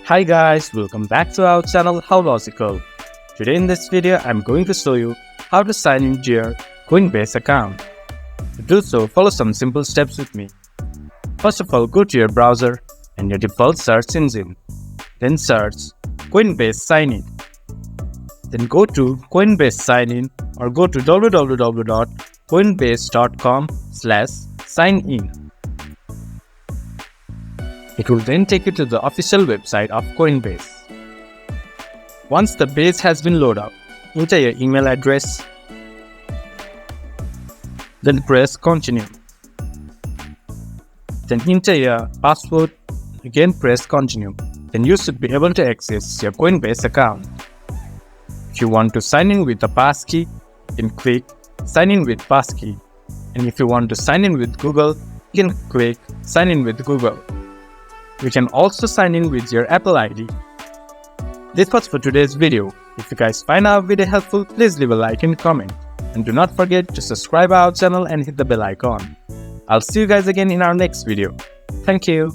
Hi guys, welcome back to our channel How Logical. Today in this video, I'm going to show you how to sign into your Coinbase account. To do so, follow some simple steps with me. First of all, go to your browser and your default search engine. Then search Coinbase Sign In. Then go to Coinbase Sign In or go to www.coinbase.com/sign-in. It will then take you to the official website of Coinbase. Once the page has been loaded up, enter your email address, then press continue. Then enter your password, again press continue. Then you should be able to access your Coinbase account. If you want to sign in with a passkey, you can click sign in with passkey. And if you want to sign in with Google, you can click sign in with Google. You can also sign in with your Apple ID. This was for today's video. If you guys find our video helpful, please leave a like and comment. And do not forget to subscribe our channel and hit the bell icon. I'll see you guys again in our next video. Thank you.